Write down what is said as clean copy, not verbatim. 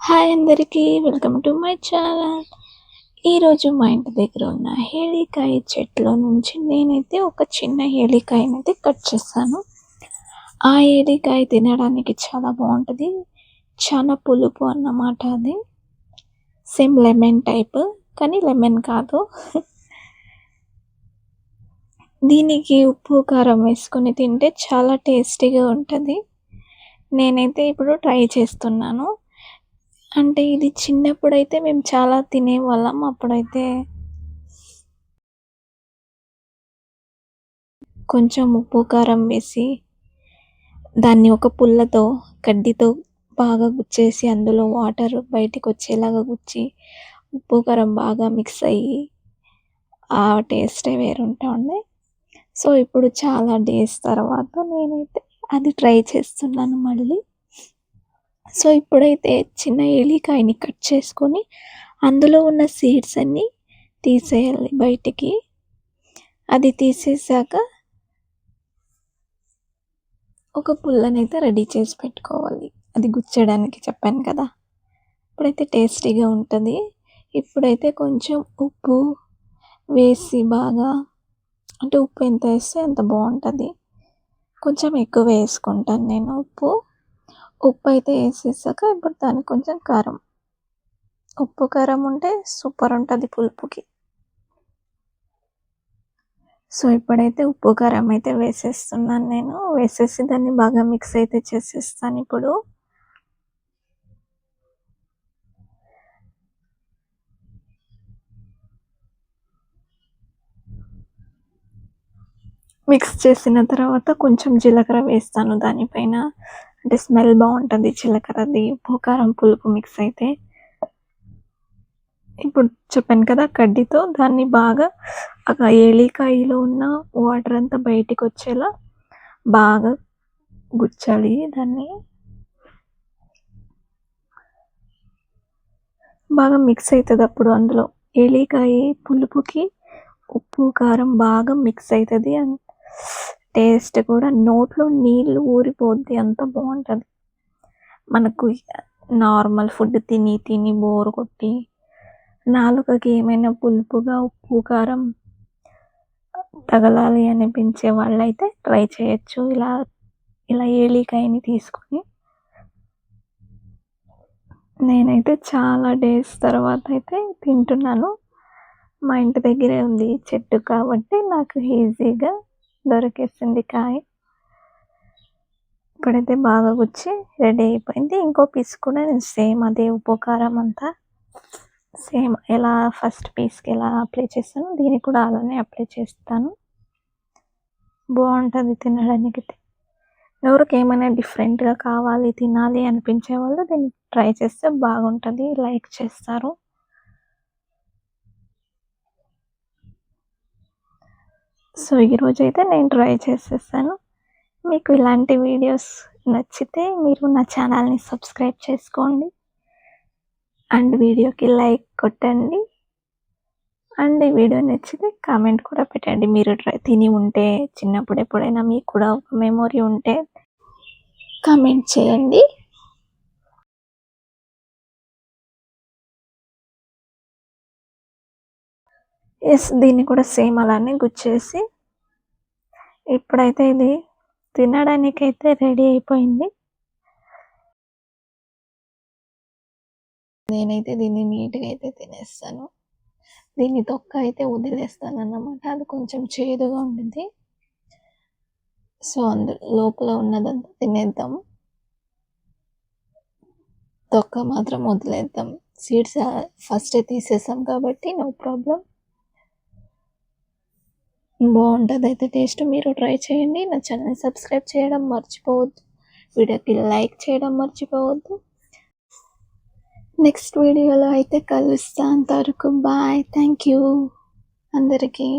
Hi అందరికీ welcome to my channel. ఈరోజు మా ఇంటి దగ్గర ఉన్న హేళికాయ చెట్లో నుంచి నేనైతే ఒక చిన్న హేళికాయనైతే కట్ చేశాను. ఆ హేళికాయ తినడానికి చాలా బాగుంటుంది. చాలా పులుపు అన్నమాట. అది సేమ్ లెమన్ టైప్, కానీ లెమన్ కాదు. దీనికి ఉప్పు కారం వేసుకొని తింటే చాలా టేస్టీగా ఉంటుంది. నేనైతే ఇప్పుడు ట్రై చేస్తున్నాను. అంటే ఇది చిన్నప్పుడైతే మేము చాలా తినేవాళ్ళం. అప్పుడైతే కొంచెం ఉప్పు, కారం వేసి దాన్ని ఒక పుల్లతో, కడ్డీతో బాగా గుచ్చేసి అందులో వాటర్ బయటికొచ్చేలాగా గుచ్చి, ఉప్పు, కారం బాగా మిక్స్ అయ్యి ఆ టేస్టే వేరుంటుండే. సో, ఇప్పుడు చాలా డేస్ తర్వాత నేనైతే అది ట్రై చేస్తున్నాను మళ్ళీ. సో, ఇప్పుడైతే చిన్న ఏలికాయని కట్ చేసుకొని అందులో ఉన్న సీడ్స్ అన్నీ తీసేయాలి బయటికి. అది తీసేసాక ఒక పుల్లనైతే రెడీ చేసి పెట్టుకోవాలి. అది గుచ్చడానికి చెప్పాను కదా! ఇప్పుడైతే టేస్టీగా ఉంటుంది. ఇప్పుడైతే కొంచెం ఉప్పు వేసి బాగా, అంటే ఉప్పు ఎంత వేస్తే అంత బాగుంటుంది. కొంచెం ఎక్కువ వేసుకుంటాను నేను ఉప్పు. ఉప్పు అయితే వేసేసాక ఇప్పుడు దానికి కొంచెం కారం, ఉప్పు కారం ఉంటే సూపర్ ఉంటుంది పులుపుకి. సో, ఇప్పుడైతే ఉప్పు కారం అయితే వేసేస్తున్నాను నేను. వేసేసి దాన్ని బాగా మిక్స్ అయితే చేసేస్తాను ఇప్పుడు. మిక్స్ చేసిన తర్వాత కొంచెం జీలకర్ర వేస్తాను దానిపైన. అంటే స్మెల్ బాగుంటుంది జీలకర్రది, ఉప్పు కారం పులుపు మిక్స్ అయితే. ఇప్పుడు చెప్పాను కదా, కడ్డీతో దాన్ని బాగా ఆ ఏలికాయలో ఉన్న వాటర్ అంతా బయటికి వచ్చేలా బాగా గుచ్చాలి దాన్ని. బాగా మిక్స్ అవుతుంది అప్పుడు అందులో ఏలికాయ పులుపుకి ఉప్పు కారం బాగా మిక్స్ అవుతుంది. అండ్ టేస్ట్ కూడా నోట్లో నీళ్ళు ఊరిపోద్ది, అంత బాగుంటుంది. మనకు నార్మల్ ఫుడ్ తిని తిని బోర్ కొట్టి నాలుకకి ఏమైనా పులుపుగా ఉప్పు కారం తగలాలి అనిపించే వాళ్ళైతే ట్రై చేయొచ్చు. ఇలా ఇలా ఏలికాయని తీసుకొని నేనైతే చాలా డేస్ తర్వాత అయితే తింటున్నాను. మా ఇంటి దగ్గరే ఉంది చెట్టు కాబట్టి నాకు ఈజీగా దొరికేసింది కాయ. ఇప్పుడైతే బాగా గుచ్చి రెడీ అయిపోయింది. ఇంకో పీస్ కూడా నేను సేమ్ అదే ఉప్పు కారం అంతా సేమ్ ఎలా ఫస్ట్ పీస్కి ఎలా అప్లై చేస్తానో దీనికి కూడా అలానే అప్లై చేస్తాను. బాగుంటుంది తినడానికి. ఎవరికి ఏమైనా డిఫరెంట్గా కావాలి తినాలి అనిపించే వాళ్ళు దీన్ని ట్రై చేస్తే బాగుంటుంది, లైక్ చేస్తారు. సో, ఈరోజైతే నేను ట్రై చేసేసాను. మీకు ఇలాంటి వీడియోస్ నచ్చితే మీరు నా ఛానల్ని సబ్స్క్రైబ్ చేసుకోండి అండ్ వీడియోకి లైక్ కొట్టండి. అండ్ ఈ వీడియో నచ్చితే కామెంట్ కూడా పెట్టండి. మీరు తిని ఉంటే చిన్నప్పుడు ఎప్పుడైనా మీకు కూడా ఒక మెమొరీ ఉంటే కామెంట్ చేయండి. ఎస్, దీన్ని కూడా సేమ్ అలానే గుచ్చేసి ఇప్పుడైతే ఇది తినడానికైతే రెడీ అయిపోయింది. నేనైతే దీన్ని నీట్గా అయితే తినేస్తాను. దీన్ని తొక్క అయితే వదిలేస్తాను అన్నమాట. అది కొంచెం చేదుగా ఉంటుంది. సో, లోపల ఉన్నదంతా తినేద్దాం, తొక్క మాత్రం వదిలేద్దాం. సీడ్స్ ఫస్టే తీసేసాం కాబట్టి నో ప్రాబ్లం. బాగుంటుంది అయితే టేస్ట్. మీరు ట్రై చేయండి. నా ఛానల్ని సబ్స్క్రైబ్ చేయడం మర్చిపోవద్దు. వీడియోకి లైక్ చేయడం మర్చిపోవద్దు. నెక్స్ట్ వీడియోలో అయితే కలుస్తా. అంతవరకు బాయ్. థ్యాంక్ యూ అందరికీ.